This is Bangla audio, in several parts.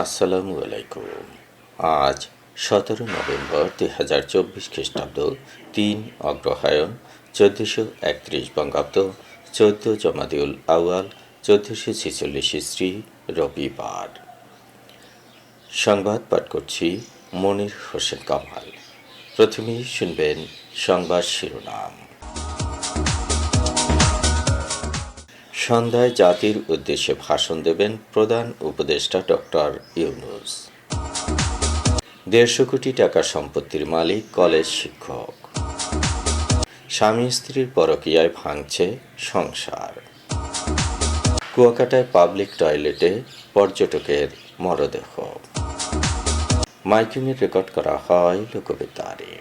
আসসালামু আলাইকুম। আজ 17 নভেম্বর 2024 খ্রিস্টাব্দ, 3 অগ্রহায়ণ 1431 বঙ্গাব্দ, 14 জমাদিউল আউয়াল 1446 ইসরি, রবিবার। সংবাদ পাঠ করছি মনির হোসেন কামাল। প্রথমেই শুনবেন সংবাদ শিরোনাম। সন্ধ্যায় জাতির উদ্দেশ্যে ভাষণ দেবেন প্রধান উপদেষ্টা ডক্টর ইউনূস। 150 কোটি টাকা সম্পত্তির মালিক কলেজ শিক্ষক। স্বামী স্ত্রীর পরকীয়ায় ভাঙছে সংসার। কুয়াকাটায় পাবলিক টয়লেটে পর্যটকের মরদেহ। মাইকিংয়ে রেকর্ড করা হয় লোকবেতারে।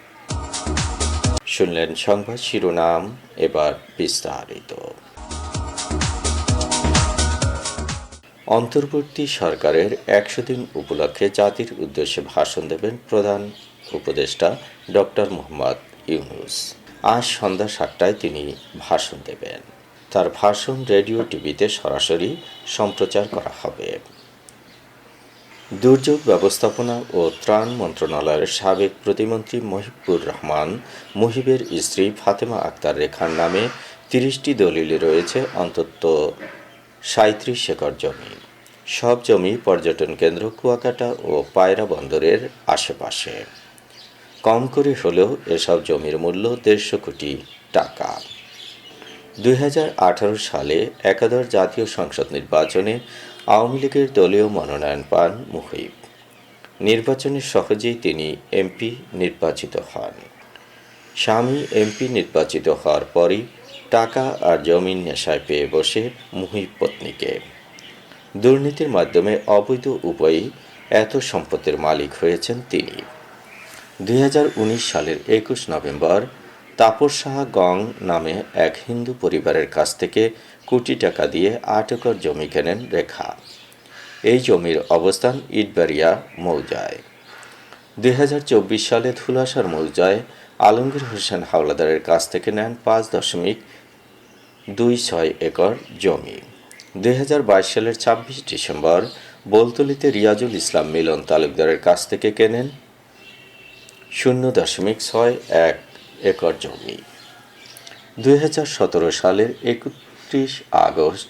শুনলেন সংবাদ শিরোনাম, এবার বিস্তারিত। অন্তর্বর্তী সরকারের 100 দিন উপলক্ষে জাতির উদ্দেশ্যে ভাষণ দেবেন প্রধান উপদেষ্টা ডক্টর মোহাম্মদ ইউনূস। আজ সন্ধ্যা 7টায় তিনি ভাষণ দেবেন। তার ভাষণ রেডিও টিভিতে সরাসরি সম্প্রচার করা হবে। দুর্যোগ ব্যবস্থাপনা ও ত্রাণ মন্ত্রণালয়ের সাবেক প্রতিমন্ত্রী মহিবুর রহমান মুহিবের স্ত্রী ফাতেমা আক্তার রেখার নামে 30টি দলিলে রয়েছে অন্তত 37 একর জমি। সব জমি পর্যটন কেন্দ্র কুয়াকাটা ও পায়রা বন্দরের আশেপাশে। কম করে হলেও এসব জমির মূল্য 150 কোটি টাকা। 2018 সালে একাদশ জাতীয় সংসদ নির্বাচনে আওয়ামী লীগের দলীয় মনোনয়ন পান মুহিব। নির্বাচনে সহজেই তিনি এমপি নির্বাচিত হন। স্বামী এমপি নির্বাচিত হওয়ার পরই টাকা আর জমির নেশায় পেয়ে বসে মুহিব পত্নীকে। দুর্নীতির মাধ্যমে অবৈধ উপায়ে এত সম্পত্তির মালিক হয়েছেন তিনি। 2019 সালের 21 নভেম্বর তাপস সাহা গং নামে এক হিন্দু পরিবারের কাছ থেকে কোটি টাকা দিয়ে 8 একর জমি কেনেন রেখা। এই জমির অবস্থান ইটবাড়িয়া মৌজায়। 2024 সালে ধুলাসার মৌজায় আলমগীর হোসেন হাওলাদারের কাছ থেকে নেন 5.26 একর জমি। 2022 সালের 26 ডিসেম্বর বোলতলিতে রিয়াজুল ইসলাম মিলন তালুকদারের কাছ থেকে কেনেন 0.61 একর জমি। 2017 সালের 31 আগস্ট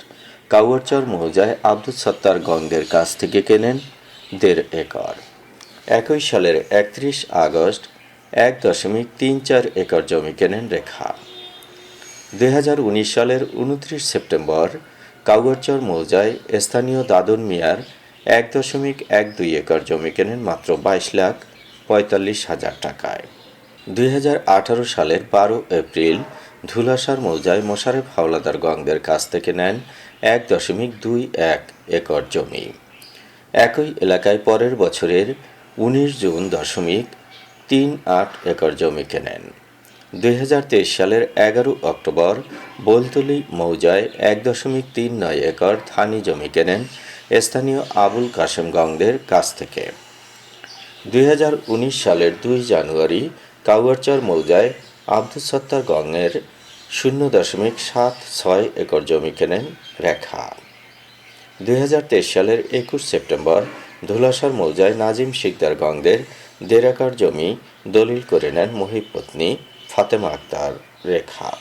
কাউয়ারচর মৌজায় আব্দুল সত্তার গংদের কাছ থেকে কেনেন 1.5 একর। একই সালের 31 আগস্ট 1.34 একর জমি কেনেন রেখা। 2019 সালের 29 সেপ্টেম্বর কাউয়ারচর মৌজায় স্থানীয় দাদন মিয়ার 1.12 একর জমি কেনেন মাত্র 22,45,000 টাকায়। 2018 সালের 12 এপ্রিল ধুলাসার মৌজায় মোশারেফ হাওলাদার গংদের কাছ থেকে নেন 1.21 একর জমি। একই এলাকায় পরের বছরের 19 জুন 0.38 একর জমি কেনেন। 2023 সালের 11 অক্টোবর বোলতলি মৌজায় 1.39 একর ধানি জমি কেনেন স্থানীয় আবুল কাশেম গংদের কাছ থেকে। 2019 সালের 2 জানুয়ারি কাউয়ারচর মৌজায় আব্দুল সত্তার গংয়ের 0.76 একর জমি কেনেন রেখা। 2023 সালের 21 সেপ্টেম্বর ধুলাসার মৌজায় নাজিম শিকদার গংদের 1.5 একর জমি দলিল করে নেন মুহিব পত্নী ফাতেমা আক্তার রেখা।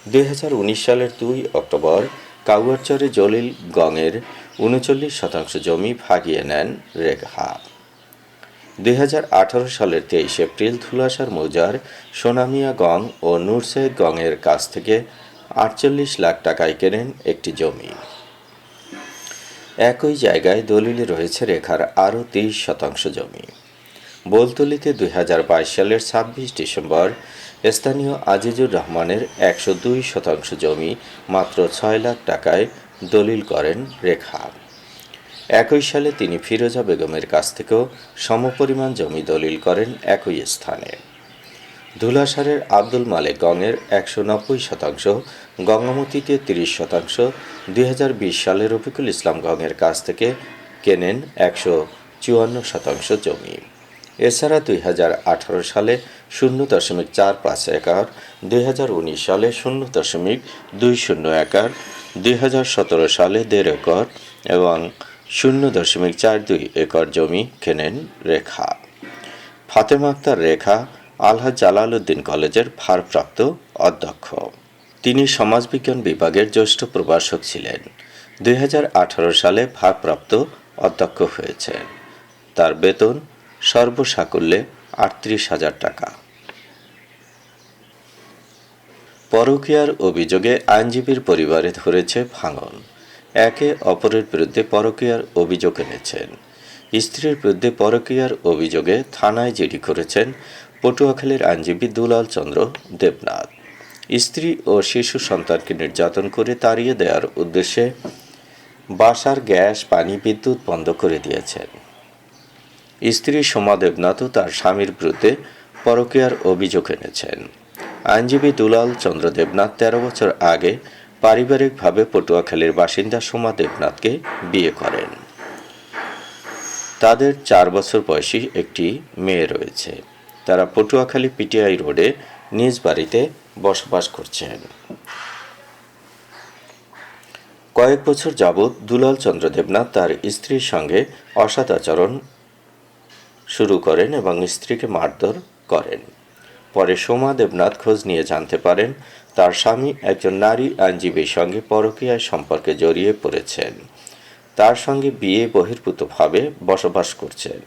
2019 সালের 2 অক্টোবর কাউয়ারচরে জলিল গংয়ের 39% জমি ভাগিয়ে নেন রেখা। 2018 সালের 23 এপ্রিল ধুলাসার মৌজার সোনামিয়া গং ও নূর সৈয়দ গংয়ের কাছ থেকে 48 লাখ টাকায় কেনেন একটি জমি। একই জায়গায় দলিলে রয়েছে রেখার আরও 30% জমি। বোলতলিতে 2022 সালের 26 ডিসেম্বর স্থানীয় আজিজুর রহমানের 102% জমি মাত্র 6 লাখ টাকায় দলিল করেন রেখা। একই সালে তিনি ফিরোজা বেগমের কাছ থেকেও সমপরিমাণ জমি দলিল করেন একই স্থানে। ধুলাসারের আব্দুল মালেক গংয়ের 190%, গঙ্গামতিতে 30%, 2020 সালে রফিকুল ইসলাম গংয়ের কাছ থেকে কেনেন 154% জমি। এছাড়া 2018 সালে 0.45 একর, 2019 সালে 0.20 একর, 2017 সালে 1.5 একর এবং 0.42 একর জমি কেনেন রেখা। ফাতেমা আক্তার রেখা আলহাজ জালালউদ্দিন কলেজের ভারপ্রাপ্ত অধ্যক্ষ। তিনি সমাজবিজ্ঞান বিভাগের জ্যেষ্ঠ প্রভাষক ছিলেন। 2018 সালে ভারপ্রাপ্ত অধ্যক্ষ হয়েছেন। তার বেতন সর্বসাকুল্যে 38,000 টাকা। পরকীয়ার অভিযোগে আইনজীবীর পরিবারে ধরেছে ভাঙন। একে অপরের বিরুদ্ধে পরকীয়ার অভিযোগ এনেছেন। স্ত্রীর বিরুদ্ধে পরকীয়ার অভিযোগে থানায় জিডি করেছেন পটুয়াখালীর আইনজীবী দুলাল চন্দ্র দেবনাথ। স্ত্রী ও শিশু সন্তানকে নির্যাতন করে তাড়িয়ে দেওয়ার উদ্দেশ্যে বাসার গ্যাস, পানি, বিদ্যুৎ বন্ধ করে দিয়েছেন। স্ত্রী সোমা দেবনাথও তার স্বামীর বিরুদ্ধে পরকীয়ার অভিযোগ এনেছেন। আইনজীবী দুলাল চন্দ্র দেবনাথ 13 বছর আগে পারিবারিকভাবে পটুয়াখালীর বাসিন্দা সোমা দেবনাথকে বিয়ে করেন। তাদের 4 বছর বয়সী একটি মেয়ে রয়েছে। তারা পটুয়াখালী পিটিআই রোডে নিজ বাড়িতে বসবাস করছেন। কয়েক বছর যাবৎ দুলাল চন্দ্র দেবনাথ তার স্ত্রীর সঙ্গে অসৎ আচরণ শুরু করেন এবং স্ত্রীকে মারধর করেন। পরে সোমা দেবনাথ খোঁজ নিয়ে জানতে পারেন তার স্বামী একজন নারী আইনজীবীর সঙ্গে পরকীয়ার সম্পর্কে জড়িয়ে পড়েছেন। তার সঙ্গে বিয়ে বহির্ভূতভাবে বসবাস করছেন।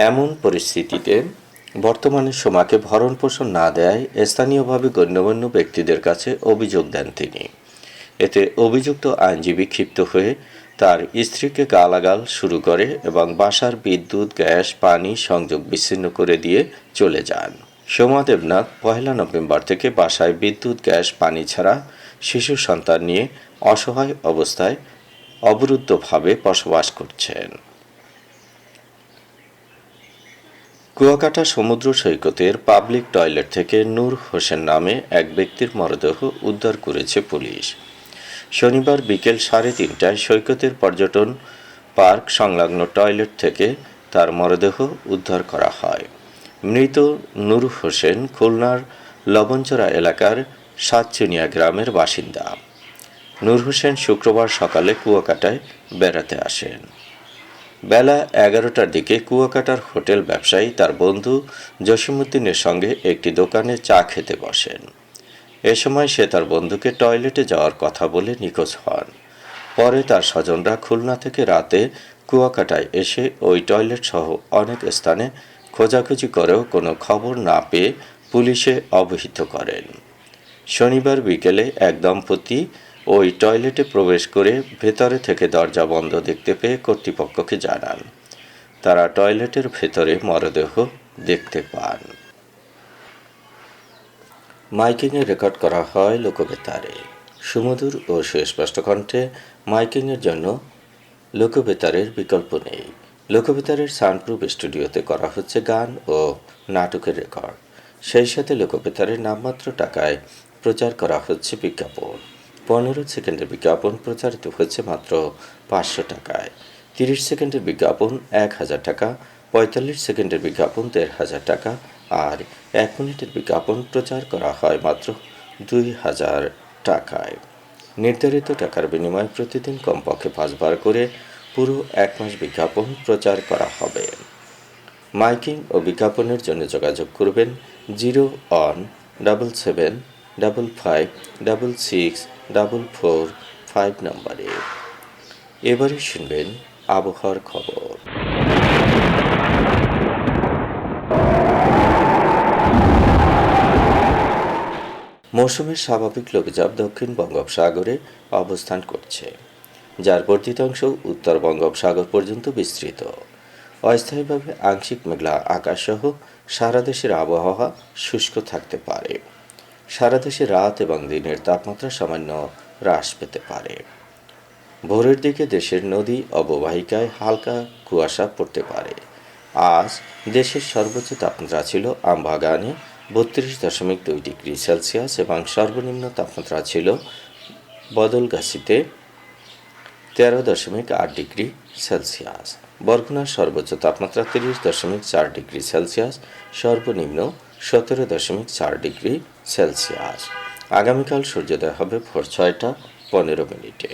এমন পরিস্থিতিতে বর্তমানে সোমাকে ভরণপোষণ না দেয়ায় স্থানীয়ভাবে গণ্যমান্য ব্যক্তিদের কাছে অভিযোগ দেন তিনি। এতে অভিযুক্ত আইনজীবী ক্ষিপ্ত হয়ে তার স্ত্রীকে গালাগাল শুরু করে এবং বাসার বিদ্যুৎ, গ্যাস, পানি সংযোগ বিচ্ছিন্ন করে দিয়ে চলে যান। সোমা দেবনাথ 1 নভেম্বর থেকে বাসায় বিদ্যুৎ, গ্যাস, পানি ছাড়া শিশু সন্তান নিয়ে অসহায় অবস্থায় অবরুদ্ধভাবে বসবাস করছেন। কুয়াকাটা সমুদ্র সৈকতের পাবলিক টয়লেট থেকে নূর হোসেন নামে এক ব্যক্তির মরদেহ উদ্ধার করেছে পুলিশ। শনিবার বিকেল 3:30টায় সৈকতের পর্যটন পার্ক সংলগ্ন টয়লেট থেকে তার মরদেহ উদ্ধার করা হয়। মৃত নূর হোসেন খুলনার লবণচড়া এলাকার সাতচুনিয়া গ্রামের বাসিন্দা। নূর হোসেন শুক্রবার সকালে কুয়াকাটায় বেড়াতে আসেন। বেলা 11টার দিকে কুয়াকাটার হোটেল ব্যবসায়ী তার বন্ধু জসিমউদ্দিনের সঙ্গে একটি দোকানে চা খেতে বসেন। এ সময় সে তার বন্ধুকে টয়লেটে যাওয়ার কথা বলে নিখোঁজ হন। পরে তার স্বজনরা খুলনা থেকে রাতে কুয়াকাটায় এসে ওই টয়লেট সহ অনেক স্থানে খোঁজাখুঁজি করেও কোনো খবর না পেয়ে পুলিশে অবহিত করেন। শনিবার বিকেলে এক দম্পতি ওই টয়লেটে প্রবেশ করে ভেতরে থেকে দরজা বন্ধ দেখতে পেয়ে কর্তৃপক্ষকে জানান। তারা টয়লেটের ভেতরে মরদেহ দেখতে পান। মাইকিংয়ে রেকর্ড করা হয় লোকবেতারে। সুমধুর ও সুস্পষ্ট কণ্ঠে মাইকিংয়ের জন্য লোকবেতারের বিকল্প নেই। লোকবেতারের সাউন্ডপ্রুফ স্টুডিওতে করা হচ্ছে গান ও নাটকের রেকর্ড। সেই সাথে লোকবেতারের নামমাত্র টাকায় প্রচার করা হচ্ছে বিজ্ঞাপন। 15 সেকেন্ডের বিজ্ঞাপন প্রচারিত হচ্ছে মাত্র 500 টাকায়। 30 সেকেন্ডের বিজ্ঞাপন 1000 টাকা, 45 সেকেন্ডের বিজ্ঞাপন 1500 টাকা আর 1 মিনিটের বিজ্ঞাপন প্রচার করা হয় মাত্র 2000 টাকায়। নির্ধারিত টাকার বিনিময়ে প্রতিদিন কমপক্ষে 5 বার করে পুরো 1 মাস বিজ্ঞাপন প্রচার করা হবে। মাইকিং ও বিজ্ঞাপনের জন্য যোগাযোগ করবেন 0175556644 নম্বরে। এবারে শুনবেন আবহাওয়ার খবর। মৌসুমের স্বাভাবিক লঘুচাপ দক্ষিণ বঙ্গোপসাগরে অবস্থান করছে, যার বর্ধিত অংশ উত্তর বঙ্গোপসাগর পর্যন্ত বিস্তৃত। অস্থায়ীভাবে আংশিক মেঘলা আকাশসহ সারা দেশের আবহাওয়া শুষ্ক থাকতে পারে। সারা দেশে রাত এবং দিনের তাপমাত্রা সামান্য হ্রাস পেতে পারে। ভোরের দিকে দেশের নদী অববাহিকায় হালকা কুয়াশা পড়তে পারে। আজ দেশের সর্বোচ্চ তাপমাত্রা ছিল আমবাগানে 32.2 ডিগ্রি সেলসিয়াস এবং সর্বনিম্ন তাপমাত্রা ছিল বদলগাছিতে 13.8 ডিগ্রি সেলসিয়াস। বরগুনার সর্বোচ্চ তাপমাত্রা 30.4 ডিগ্রি সেলসিয়াস, সর্বনিম্ন 17.4 ডিগ্রি সেলসিয়াস। আগামীকাল সূর্যোদয় হবে ভোর 6টা 15 মিনিটে।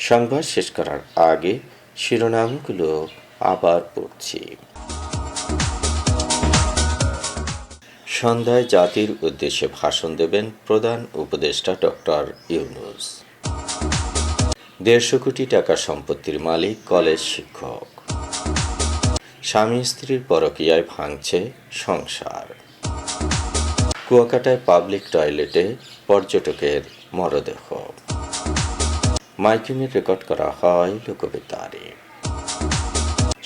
সংবাদ শেষ করার আগে শিরোনামগুলো আবার পড়ছি। সন্ধ্যায় জাতির উদ্দেশ্যে ভাষণ দেবেন প্রধান উপদেষ্টা ডক্টর ইউনূস। 150 কোটি টাকা সম্পত্তির মালিক কলেজ শিক্ষক। স্বামী স্ত্রীর পরকীয়ায় ভাঙছে সংসার। কুয়াকাটায় পাবলিক টয়লেটে পর্যটকের মরদেহ। মাইকিংয়ে রেকর্ড করা হয় লোকবেতারে।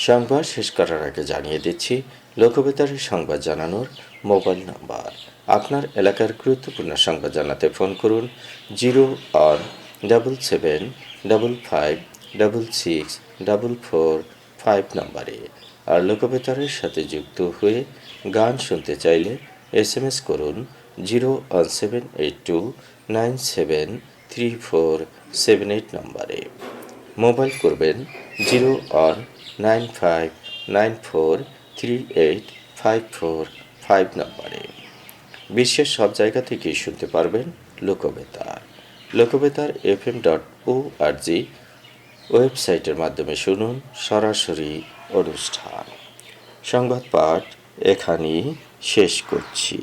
সংবাদ শেষ করার আগে জানিয়ে দিচ্ছি লোকবেতারের সংবাদ জানানোর মোবাইল নাম্বার। আপনার এলাকার গুরুত্বপূর্ণ সংবাদ জানাতে ফোন করুন 0-775-666-445 নম্বরে। আর লোকবেতারের সাথে যুক্ত হয়ে গান শুনতে চাইলে SMS করুন 01782973478 নম্বরে। মোবাইল করবেন 01959438545 নম্বরে। বিশ্বের সব জায়গা থেকেই শুনতে পারবেন লোকবেতার। লোকবেতার FM.org ওয়েবসাইটের মাধ্যমে শুনুন সরাসরি অনুষ্ঠান। সংবাদ পাঠ এখানেই শেষ করছি।